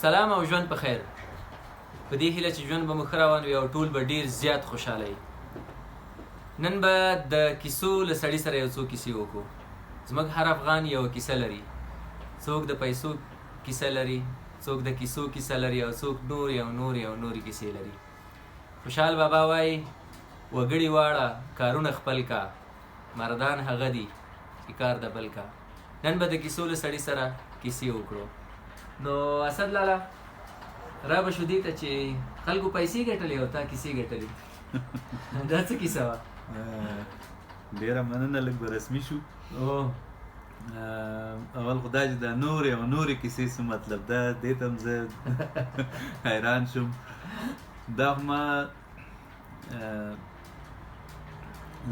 سلام او ژوند په خیر. په دې هیله چې ژوند به مو ښه روان وي او ټول به ډېر زیات خوشحاله وي. نن به د کیسو له سړي سره یو څو کیسې وکړو. زموږ هر افغان یوه کیسه لري. څوک د پیسو کیسه لري، څوک د کیسو کیسه لري او څوک نورې کیسې لري. خوشحال بابا وایي وګړي واړه کارونه خپل کا، مردان هغه دي چې کار د بل کا. نن به د کیسو له سړي سره کیسې وکړو. نو اسد لالا را به شو دې ته چې خلکو پیسې ګټلې او تا کیسې ګټلې. دا څه کیسه وه؟ ډېره مننه، لږ به رسمي شو. اول خو دا چې دا نورې کیسې څه مطلب ده، دې ته هم زه حیران شوم. دا خو ما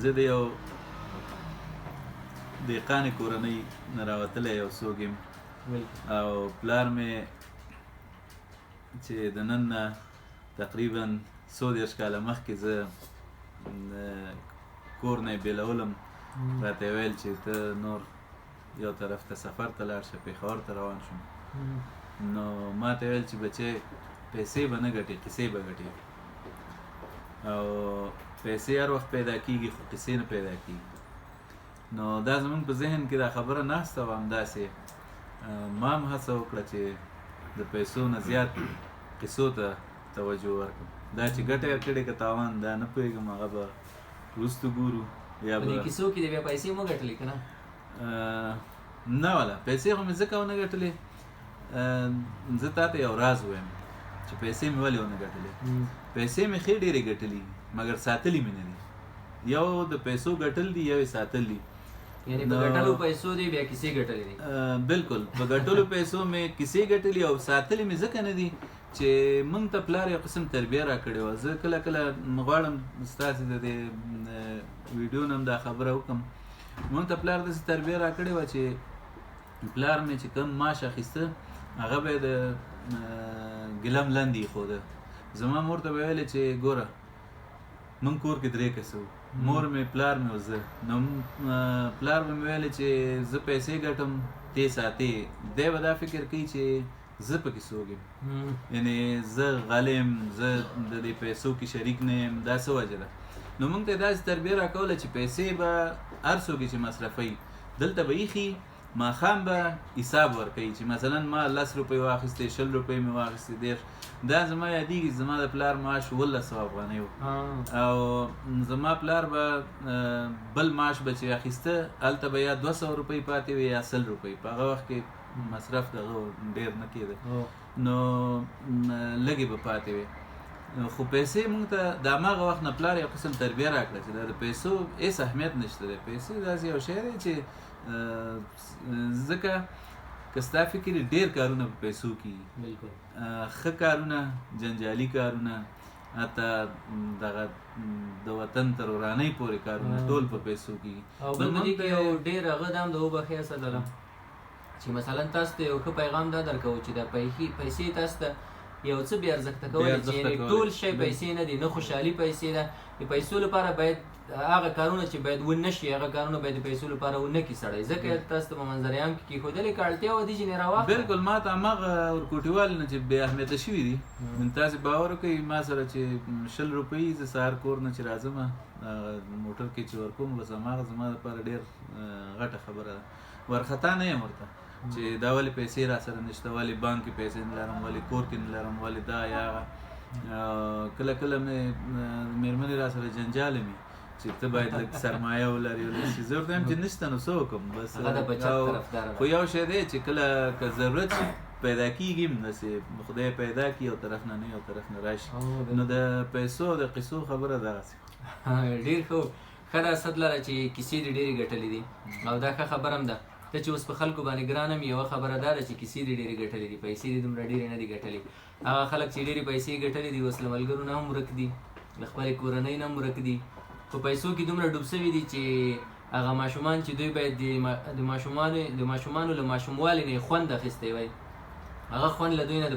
زه د یو دهقانې کورنۍ نه راوتلی یو څوک یم او پلار مې چې د نن نه تقریبا 110 کاله مخکې زه کور نه یې بیلولم، راته یې ویل چې ته نور یو طرف ته سفر ته لاړ شه، پېښور ته روان شوم. نو ما ته ویل چې بچې پیسې به نه ګټې، کیسې به ګټې. او پیسې هر وخت پیدا کېږي خو کیسې نه پیدا کېږي. نو دا زموږ په ذهن کې دا خبره ناسته وه. همداسې ما هم هڅه وکړه چې د پیسو نه زیات قصو ته توجه ورکړم. دا چې ګټه یې کړې که تاوان، دا نه پوهېږم، هغه به وروسته ګورو. یا په دې کیسو کې د بیا پیسې مو ګټلې که نه؟ نه والا، پیسې خو مې ځکه ونه ګټلې. زه تا ته یو راز ووایم چې پیسې مې ولې ونه ګټلې. پیسې مې ښې ډېرې ګټلي مګر ساتلي مې نه دي. یو د پیسو ګټل دي، یو یې ساتل دي. یعنې په ګټلو پیسو دی بیا کیسې ګټلې دي؟ بلکل، په ګټلو پیسو مې کیسې ګټلي او ساتلې مې ځکه نه دي چې موږ ته پلار یو قسم تربیه راکړې وه. زه کله غواړم ستاسې د دې ویډیو نه هم دا خبره وکړم. موږ ته پلار داسې تربیه راکړې وه چې پلار مې چې کوم معاش اخیسته هغه به یې د ګیلم لاندې ایښوده. زما مور ته به یې ویلې چې ګوره موږ کور کې 3 کسه وو، مور مې، پلار مې او زه. نو پلار به مې ویلې چې زه پیسې ګټم، تی ساتې. دی به دا فکر کوي چې زه پکې څوک یم، یعنې زه غل یم، زه د دې پیسو کې شریک نه یم. دا څه وجه ده؟ نو موږ ته یې داسې تربیه راکوله چې پیسې به هر څوک چې مصرفوي دلته به ایښي، ماښام به حساب ورکوي چې مثلا ما 10 روپۍ واخیستې، 20 روپۍ مې واخیستې، 10. دا زما یادېږي، زما د پلار معاش 1100 افغانۍ و او زما پلار به بل معاش به چې اخیسته هلته به یا 200 روپۍ پاتې وي یا 100 روپۍ. په هغه وخت کې مصرف دغه ډېر نه کېده، نو لږې به پاتې وي. خو پیسې موږ ته د هماغه وخت نه پلار یو قسم تربیه راکړه چې دا د پیسو هېڅ اهمیت نشته دی. پیسې داسې یو شی دی چې ځکه که ستا فکر ډېر کارونه په پیسو کېږي، ښه کارونه، جنجالي کارونه، حتی دغه د وطن تر ورانۍ پورې کارونه ټول په پیسو کېږي. او بل په دې کې یو ډېر هغه دا هم د وبښئ اسدالله چې مثلا تاسو ته یو ښه پیغام دا درکوو چې دا پیسې تاسو ته یو څه بې ارزښته کولی چې یعنې ټول شی پیسې نه دي، نه خوشحالي پیسې ده. د پیسو لپاره باید هغه کارونه چې باید ونه شي، هغه کارونه باید د پیسو لپاره ونه کړي سړی. ځکه تاسو ته په منظریان کې کېښودلې که اړتیا وه دي چې نه راواخله. بلکل، ما ته هماغه ورکوټیوال نه چې بې اهمیته شوي دي. تاسې باور وکړئ ما سره چې 20 روپۍ زه سهار کور نه چې راځم موټر کې چې ورکوم، بس هماغه زما لپاره ډېر غټه خبره ده. وارخطا نه یم ورته چې دا ولې پیسې را سره نشته، ولې بانک کې پیسې نه لرم، ولې کور کې نه لرم، ولې دا یا کله مې مېرمنې را سره جنجاله مي چې ته باید لږ سرمایه ولرې. زه ورته وایم چې نشته، نو څه وکړم؟ بس خو یو شی دی چې کله که ضرورت شي پیدا کېږي هم داسې خدای پیدا کړي، یو طرف نه یو طرف نه راشي. نو د پیسو د قصو خبره دغسې. ډېر ښه ده اسد لاله چې کیسې دې ډېرې ګټلې دي او دا ښه خبره هم ده. ته چې اوس په خلکو باندې ګران هم یوه خبره دا ده چې کیسې دې ډېرې ګټلې دي، پیسې دې دومره ډېرې نه دي ګټلې. هغه خلک چې ډېرې پیسې ګټلې دي اوس له ملګرو نه هم ورک دي، له خپلې کورنۍ نه هم ورک دي. په پیسو کې دومره ډوب سوي دي چې هغه ماشومان چې دوی باید د ماشومانو له ماشوموالي نه یې خوند اخیستی وای، هغه خوند له دوی نه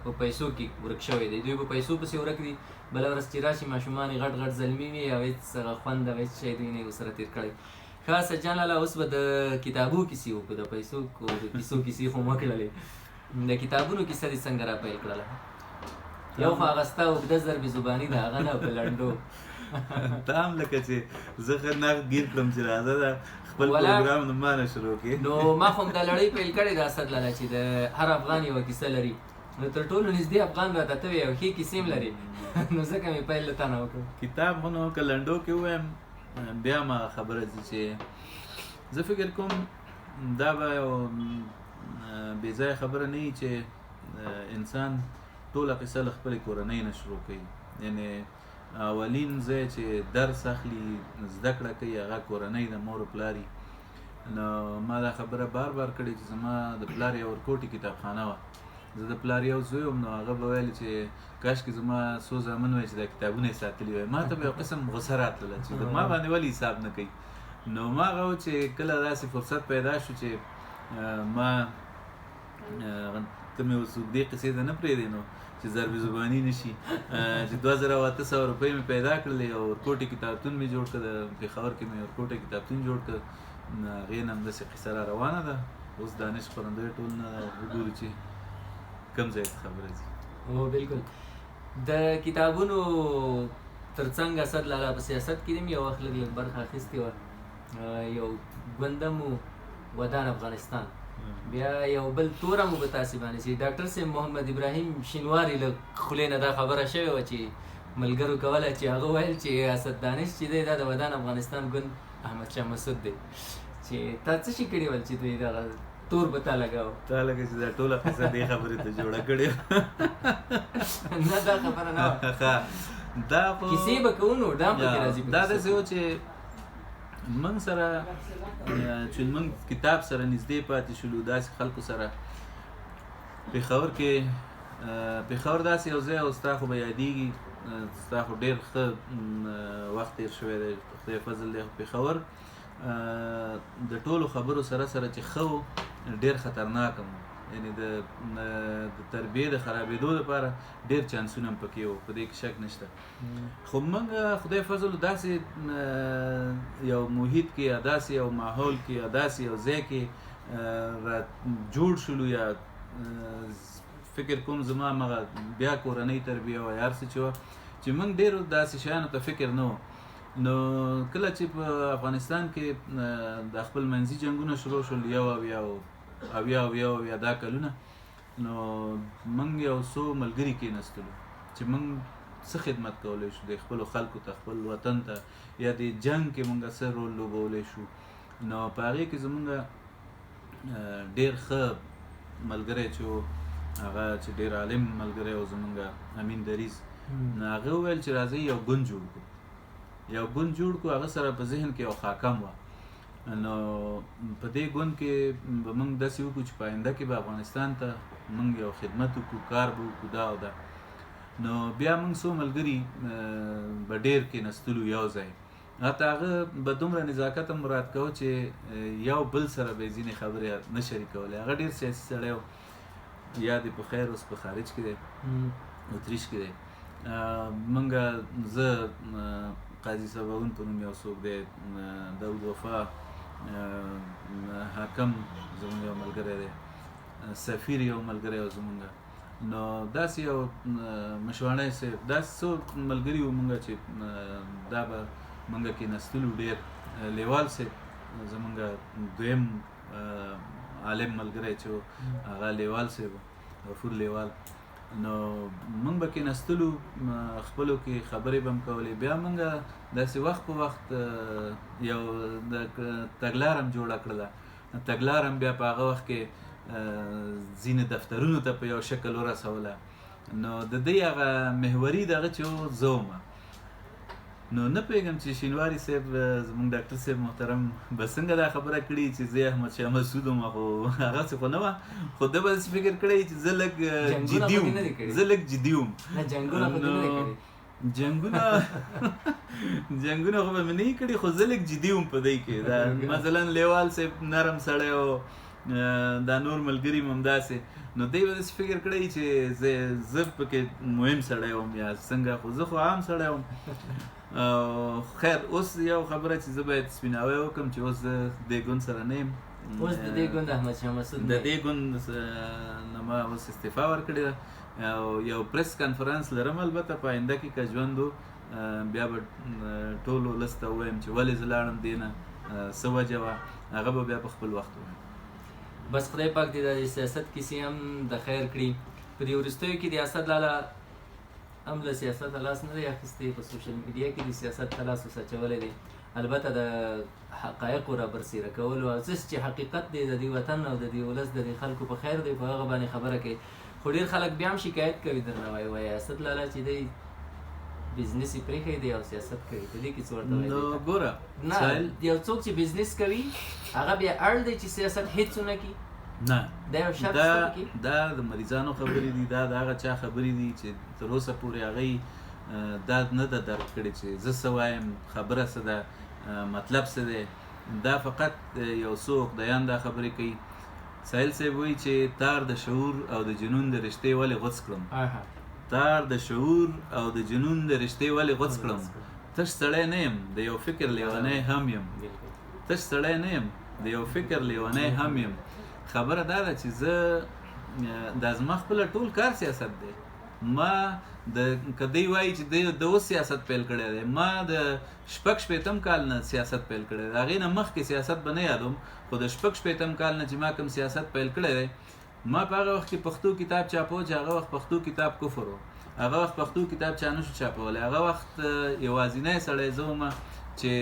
په پیسو کې ورک شوی دی. دوی په پیسو پسې ورک دي. بله ورځ چې راشي ماشومان یې غټ زلمي وي او هېڅ هغه خوند هغه هېڅ شی دوی نه یې ورسره تېر کړی. ښه سجان لاله، اوس به د کتابو کیسې وکړو، د پیسو د کیسو کیسې خو مو کړلې. د کتابونو کیسه دې څنګه را پیل کړله؟ یو خو هغه ستا اوږده ضرب زباني د هغه نه په لنډو ته هم لکه چې زه ښه نقد ګیر کړم چې راځه دا خپل پروګرام د ما نه شروع کړې. نو ما خو هم دا لړۍ پیل کړې ده اسد لاله چې د هر افغان یوه کیسه لري، نو تر ټولو نږدې افغان راته ته وې او ښې کیسې هم لرې نو ځکه مې پیل له تا نه وکړو. کتاب خو نو که لنډو کې ووایم بیا ما خبره ځي چې زه فکر کوم دا به یو بې ځایه خبره نه وي چې انسان ټوله قصه له خپلې کورنۍ نه شروع کوي. یعنې اولین ځای چې درس اخلي زده کړه کوي هغه کورنۍ د مور و پلار وي. نو ما دا خبره بار بار کړې چې زما د پلار یو ورکوټي کتابخانه وه. زه د پلار یو زوی وم، نو هغه به ویل چې کاشکې زما څو زامن وای چې دا کتابونه یې ساتلي وای. ما ته به یو قسم غوسه راتلله چې د ما باندې ولې حساب نه کوي. نو ما هغه و چې کله داسې فرصت پیدا شو چې ما ته مې اوس دې قصې ته نه پرېږدې نو چې ضرب زباني نه شي چې 2800 روپۍ مې پیدا کړلې او ورکوټي کتابتون مې جوړ کړ. د پېښور کې مې ورکوټي کتابتون جوړ کړ. هغې نه همداسې قصه را روانه ده. اوس دانش خپرندوی ټول نه وګورو چې کوم ځای ته خبره ځي. هو بالکل. د کتابونو ترڅنګ اسد لالا په سیاست کې هم یو وخت لږ برخه اخیستې وه. یو ګوندم و ودان افغانستان، بیا یو بل توره مو په تاسې باندې چې ډاکټر صاحب محمد ابراهیم شینواري له خولې نه دا خبره شوې وه چې ملګرو کوله چې هغه ویل چې اسد دانش چې دی دا د ودان افغانستان ګوند احمدشاه مسعود دی. چې تا څه شي کړي ول چې دوی دغه تور به تا لګاو؟ تا لکه چې دا ټوله قصه دې خبرې ته جوړه کړې نه دا خبره نه وه. دا خو کیسې به کوو نو دا هم پکې راځي. دا داسې و چې موږ سره چې موږ کتاب سره نږدې پاتې شولو داسې خلکو سره. پېښور کې پېښور داسې یو ځای او ستا خو به یادېږي، ستا خو ډېر ښه وخت تېر شوی دی خدای فضل دی. پېښور د ټولو خبرو سره سره چې ښه و ډېر خطرناک هم و. یعنې د تربیې د خرابېدو لپاره ډېر چانسونه هم پکې وو، په دې کې شک نشته. خو موږ خدای فضل داسې یو محیط کې یا داسې یو ماحول کې یا داسې یو ځای کې را جوړ شولو یا فکر کوم زما مغه بیا کورنۍ تربیه وه یا هر څه چې وه چې موږ ډېرو داسې شیانو ته فکر نه و. نو کله چې په افغانستان کې د خپل منځي جنګونه شروع شول اویا دا کلونه، نو موږ یو څو ملګري کېناستلو چې موږ څه خدمت کولی شو د خپلو خلکو ته، خپل وطن ته، یا د جنګ کې موږ څه رول لوبولی شو. نو په هغې کې زموږ ډېر ښه ملګری چې و هغه چې ډېر عالم ملګری و زموږ امین دریز، نو هغه وویل چې راځئ یو ګوند جوړ کړو. یو ګوند جوړ کړو، هغه سره په ذهن کې یو خاکم وه. نو په دې ګوند کې به موږ داسې وکړو چې په آینده کې به افغانستان ته موږ یو خدمت وکړو، کار به وکړو دا او دا. نو بیا موږ څو ملګري به ډېر کېناستلو یو ځای. حتی هغه به دومره نزاکت هم مراعات کوه چې یو بل سره به یې ځینې خبرې نه شریکولې. هغه ډېر سیاسي سړی و، یا دې په خیر اوس په خارج کې دی، اتریش کې دی. موږ زه قاضي سباون په نوم یو څوک دی، داود وفا حاکم زموږ یو ملګری دی، سفیر یو ملګری و زموږ. نو داسې یو مشواڼی صاحب، داسې څو ملګري وو موږ چې دا به موږ کېناستلو ډېر. لیوال صاحب زموږ دویم عالم ملګری چې و هغه لیوال صاحب غفور لیوال. نو موږ به کېناستلو خپلو کې خبرې به هم کولې. بیا موږ داسې وخت په وخت یو تګلاره هم جوړه کړله. تګلاره هم بیا په هغه وخت کې ځینې دفترونو ته په یو شکل ورسوله. نو د دې هغه محوري دغه چې و زه وم. نو نه پوهېږم چې شینواري صاحب زموږ ډاکټر صاحب محترم به څنګه دا خبره کړي چې زه احمدشاه مسعود وم، خو هغسې خو نه وه. خو ده به داسې فکر کړی چې زه لږ جدي وم. جنګونه خو به مې نه یې کړي، خو زه لږ جدي وم په دی کې. دا مثلا لیوال صاحب نرم سړی و، دا نور ملګري م همداسې. نو دی به داسې فکر کړی چې زه پکې مهم سړی وم یا څنګه، خو زه خو عام سړی وم. خیر اوس یو خبره چې زه باید سپیناوی وکړم چې اوس زه دې ګوند سره نه یم، اوس د دې ګوند احمد شاه مسعود د دې ګوند نه ما اوس استعفا ورکړې ده او یو پریس کانفرنس لرم البته په آینده کې که ژوند و بیا به ټول ولس ته ووایم چې ولې زه لاړم دې نه څه وجه وه هغه به بیا په خپل وخت ووایم. بس خدای پاک دې د سیاست کیسې هم د خیر کړي. په دې وروستیو کې د اسد لالا هم له سیاست لاس نه دی اخیستی، په سوشل میډیا کې د سیاست لاس وسچولی دی، البته د حقایقو را برسېره کولو ارزښت چې حقیقت دی د دې وطن او د دې ولس د دې خلکو په خیر دی په هغه باندې خبره کوي. خو ډېر خلک بیا هم شکایت کوي درنه وایي اسد لالا چې دی بزنس یې پرېښی دی او سیاست کوي. په دې کې څه ورته وایي؟ نو ګوره نه یو څوک چې بزنس کوي هغه بیا اړ دی چې سیاست هېڅ ونه کړي؟ نه، دا یو شرط شته کې دا د مریضانو خبرې دي، دا د هغه چا خبرې دي چې تر اوسه پورې هغوی دا نه ده درک کړې چې زه څه وایم، خبره څه ده، مطلب څه دی. دا فقط یو څو عقدیان دا خبرې کوي. ساحل صاحب وایي چې تار د شعور او د جنون د رشتې ولې غوڅ کړم، تار د شعور او د جنون د رشتې ولې غوڅ کړم، تش سړی نه یم د یو فکر لیونی هم یم، تش سړی نه یم د یو فکر لیونی هم یم. خبره دا ده چې زه دا زما خپله ټول کار سیاست دی. ما که دی وایي چې د اوس سیاست پیل کړی دی، ما د شپږ شپېتم کال نه سیاست پیل کړی دی. هغې نه مخکې سیاست به نه یادوم، خو د شپږ شپېتم کال نه چې ما کوم سیاست پیل کړی دی، ما په هغه وخت کې پښتو کتاب چاپو چې هغه وخت پښتو کتاب کفر و، هغه وخت پښتو کتاب چا نه شو چاپولی. هغه وخت یوازینی سړی زه ومه چې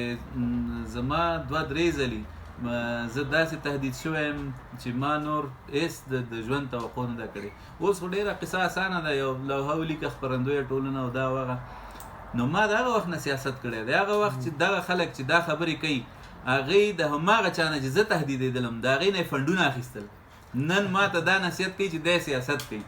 زما 2-3 ځلې زه داسې تهدید شوی یم چې ما نور هېڅ د ژوند توقع نه ده کړې. اوس خو ډېره قصه اسانه ده، یو لوحه ولیکه خپرندویه ټولنه او دا وغه. نو ما د هغه وخت نه سیاست کړی دی. هغه وخت چې دغه خلک چې دا خبرې کوي هغوی د هماغه چا نه چې زه تهدیدېدلم د هغې نه یې فنډونه اخیستل. نن ما ته دا نصیحت کوي چې دی سیاست کوي.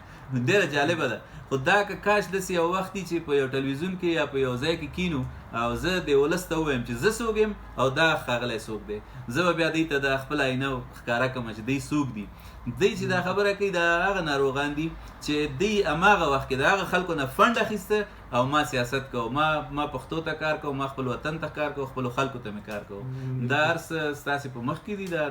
ډېره جالبه ده. خو دا که کاش داسې یو وخت چې په یو ټلویزیون کې یا په یو ځای کې کینو او زه د ولس ته ووایم چې زه څوک یم او دا ښاغلی څوک دی، زه به بیا دوی ته د خپل آینه ښکاره کړم چې دوی څوک دي. دوی چې دا خبره کوي دا هغه ناروغان دي چې دوی هماغه وخت کې د هغه خلکو نه فنډ اخیسته او ما سیاست کوو، ما پښتو ته کار کوو، ما خپل وطن ته کار کوو، خپلو خلکو ته مې کار کوو. دا هر څه ستاسې په مخ کې دي. دا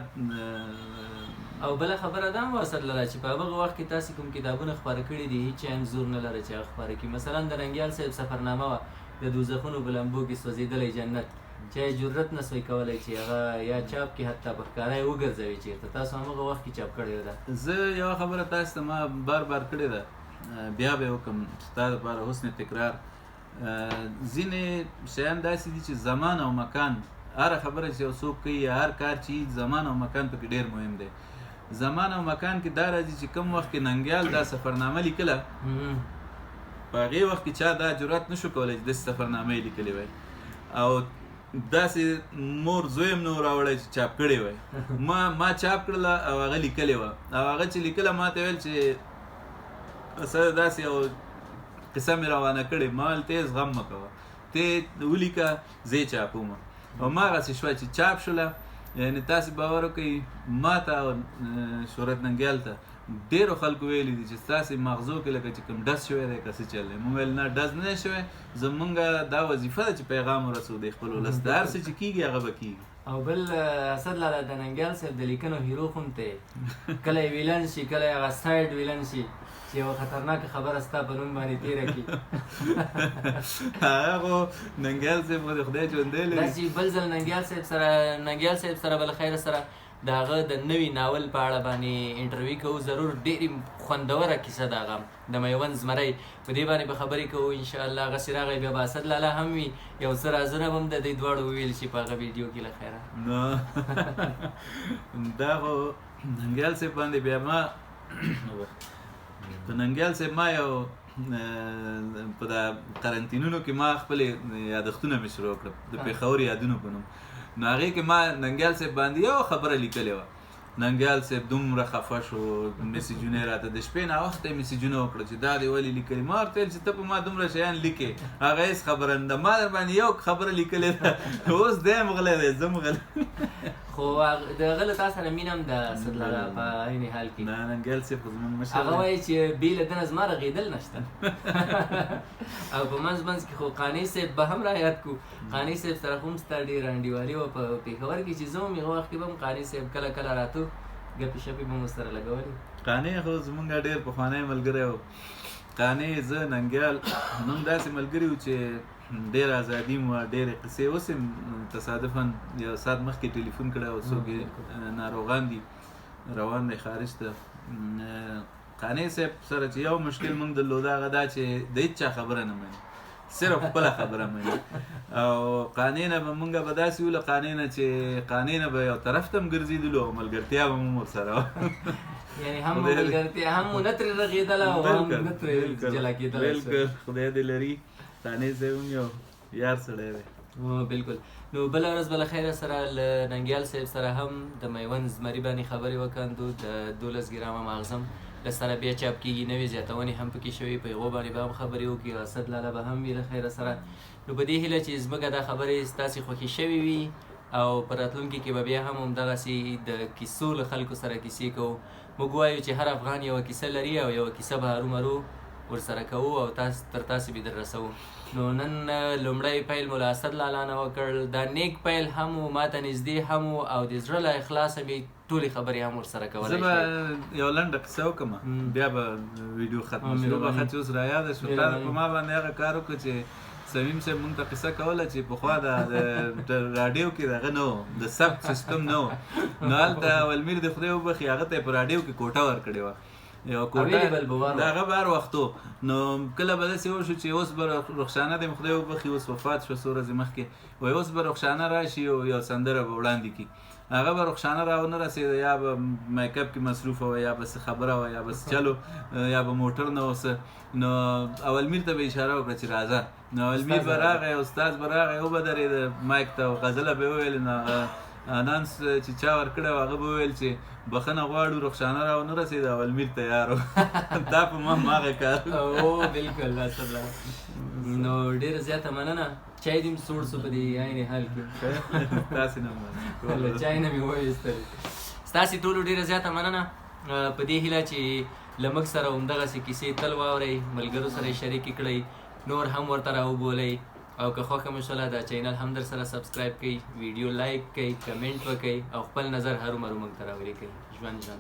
او بله خبره دا هم واسط لره چې په هغه وخت کې تاسې کوم کتابونه خپاره کړي دي هېڅ چا هم زور نه لره چې هغه خپاره کړي. مثلا د رنګیال صاحب سفرنامه وه د دوزخونو په لمبو کې سوځېدلی جنت، چا یې جرت نه سوی کولی چې هغه یا چاپ کې حتی په ښکاره یې وګرځوي چېرته. تاسو همغه وخت کې چاپ کړې ده. زه یوه خبره تاسو ته ما بار کړې ده، بیا به یې وکړم ستا دپاره حسن تکرار. ځینې شیان داسې دي چې زمان او مکان، هره خبره چې یو څوک کوي یا هر کار چې زمان او مکان پکې ډېر مهم دی. زمان او مکان کې دا راځي چې کوم وخت کې ننګیال دا سفرنامه لیکله، په هغې وخت کې چا دا جرات نشو کولی چې داسې سفرنامه یې لیکلې وی او داسې مور زوی هم نه و راوړی چې چاپ کړې وی. ما چاپ کړله او هغه لیکلې وه او هغه چې لیکله ما ته ویل چې څه داسې یو قصه مې روانه کړې. ما ویل ته یې زغم مه کوه، ته ولیکه زه یې چاپومه. او ما هغسې شوه چې چاپ شوله. یعنې تاسې باور وکړئ ما ته او شهرت ننګیال ته ډېرو خلکو ویلي دي چې ستاسې مغزو کې لکه چې کوم ډز شوی دی که څه چل دی. مونږ ویل نه ډز نه دی شوی، زمونږ دا وظیفه ده چې پیغام ورسو دی خپل ولس ته. هر څه چې کېږي هغه به کېږي. او بل اسد لالا د ننګیال صاحب د لیکنو هیرو خو هم ته کله یې ویلن شي کله یې هغه سایډ ویلن شي چې یوه خطرناکه خبره ستا په نوم باندې تېره کړي. هغه خو ننګیال صاحب خو د خدای ژوندی لري. داسې بل ځل ننګیال صاحب سره بل خیره سره د هغه د نوي ناول په اړه باندې انټرویو کوو. ضرور ډېرې خوندوره کیسه ده هغه د میوند زمری، په دې باندې به خبرې کوو انشاءالله. هغسې راغی بیا به اسد لالا هم وي، یو څه رازونه به هم د دوی دواړو وویل شي په هغه ویډیو کې له خیره. نو دا خو ننګیال صاحب باندې بیا ما په ننګیال صاحب ما یو په دا قرنطینونو کې ما خپلې یادښتونه مې شروع کړم د پېښور یادونو په نوم. نو هغې کې ما ننګیال صاحب باندې یو خبره لیکلې وه. ننګیال صاحب دومره خفه شو، میسیجونه یې راته د شپې ناوخته یې میسیجونه وکړه چې دا دې ولې لیکلي. ما ورته ویل چې ته په ما دومره شیان لیکې، هغه هېڅ خبره نه ده، ما در باندې یو خبره لیکلې ده، اوس دی هم غلی دی زه هم غلی. خو خو د هغه له تا سره مینه هم د اسدلاله په عین حال کې نه ننګیال صاحب خو زموږ مشر هغه وایي چې بې له ده نه زما رغېدل نشته او په منځ منځ کې خو قانع صاحب به هم را یاد کړو قانع صاحب سره خو هم ستا ډېره انډیوالي وه په پېښور کې چې زه هم هغه وخت کې به هم قانع صاحب کله کله راته ګپې شپې به مو سره لګولې قانع خو زمونږ ډېر پخوانی ملګری و قانع زه ننګیال موږ داسې ملګري وو چې ډېر ازادي مو ډېرې قصې اوس هم تصادفا یو ساعت مخکې ټلیفون کړی او څوک ناروغان دي روان دی خارج ته قانع صاحب سره چې یو مشکل موږ درلوده هغه دا چې د هېڅ چا خبره نه مني صرف خپله خبره مني او قانع نه به موږ به داسې وو له قانع نه چې قانع نه به یو طرف ته هم ګرځېدلو او ملګرتیا به هم ورسره وه یعنی هم ملګرتیا هم مو نه ترې رغېدله او هم نه ترې جلا کېدله بلکل خدای دې لري قانع صاحب هم یو یار سړی دی بلکل نو بله ورځ بله خیره سره له ننګیال صاحب سره هم د میوند زمري باندې خبرې وکړو د 12 ګرامه ماغزم له سره بیا چاپ کېږي نوې زیاتونې هم پکې شوي په هغو باندې به هم خبرې وکړي اسد لاله به هم وي له خیره سره نو په دې هیله چې زموږ دا خبرې ستاسې خوښې شوې وي او په راتلونکي کې به بیا هم همدغسې د کیسو له خلکو سره کیسې کوو موږ وایو چې هر افغان یوه کیسه لري او یوه کیسه به هرومرو ورسره کوو او تر تاسې به در رسوو نو نن لومړی پیل مو له اسد لالا نه وکړ دا نیک پیل هم و ماته نږدې هم و او د زړه له اخلاصه مې ټولې خبرې هم ورسره کولی زه به یو لنډه قصه وکړم بیا به ویډیو ختمه شي لوبه چې اوس رایاده شوه تا په ما باندې هغه کار وکړو چې صمیم صاحب موږ ته قصه کوله چې پخوا د راډیو کې دغه نه و د ثبت سیستم نه و نو هلته اولمیر د خدای وبخي هغه ته یې په راډیو کې کوټه ورکړې وه یو کوټه د هغه به هر وختو نو کله به داسې وشو چې اوس به رخشانه د خدای وبخي اوس وفات شوه څو ورځې مخکې وایي اوس به رخشانه راشي او یو سندره به وړاندې کړي هغه به رخشانه راونه رسېده یا به میکاپ کې مصروفه وه یا به څه خبره وه یا به چلو یا به موټر نه اوسه نو اولمیر ته به اشاره وکړه چې راځه نو اولمیر به راغی استاد به راغی وبدرېده مایک ته غزله به وویل نو انانس چې چا ورکړی و هغه به وویل چې بخښنه غواړو رخشانه راونه رسېده اولمیر تیار و دا په ما هماغه کار او بلکل نو ډېره زیاته مننه چای دې م سوړ سو په دې عین حال کې تاسې نه مننه چای نه مې وایستلې ستاسې ټولو ډېره زیاته مننه په دې هیله چې له موږ سره همدغسې کیسې تل واورئ ملګرو سره یې شریکې کړئ نور هم ورته راوبولئ او که خوښه مو شوله دا چینل هم در سره سبسکرایب کړئ ویډیو لایک کړئ کمنټ وکړئ او خپل نظر هرومرو موږ ته راولیکئ ژوند